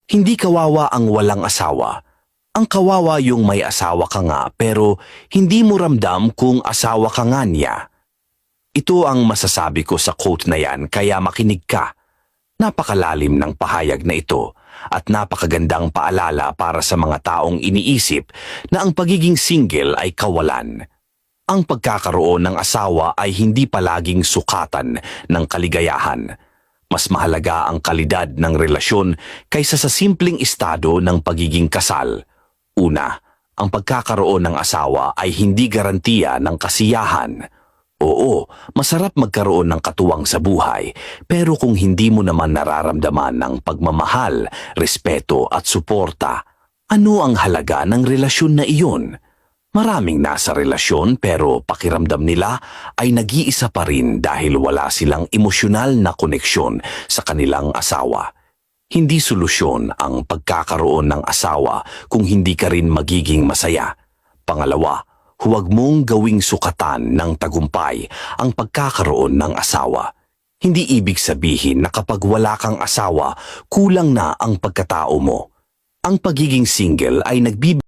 Hindi kawawa ang walang asawa. Ang kawawa yung may asawa ka nga pero hindi mo ramdam kung asawa ka nga niya. Ito ang masasabi ko sa quote na yan, kaya makinig ka. Napakalalim ng pahayag na ito at napakagandang paalala para sa mga taong iniisip na ang pagiging single ay kawalan. Ang pagkakaroon ng asawa ay hindi palaging sukatan ng kaligayahan. Mas mahalaga ang kalidad ng relasyon kaysa sa simpleng estado ng pagiging kasal. Una, ang pagkakaroon ng asawa ay hindi garantiya ng kasiyahan. Oo, masarap magkaroon ng katuwang sa buhay, pero kung hindi mo naman nararamdaman ng pagmamahal, respeto at suporta, ano ang halaga ng relasyon na iyon? Maraming nasa relasyon pero pakiramdam nila ay nag-iisa pa rin dahil wala silang emosyonal na koneksyon sa kanilang asawa. Hindi solusyon ang pagkakaroon ng asawa kung hindi ka rin magiging masaya. Pangalawa, huwag mong gawing sukatan ng tagumpay ang pagkakaroon ng asawa. Hindi ibig sabihin na kapag wala kang asawa, kulang na ang pagkatao mo. Ang pagiging single ay nagbibigay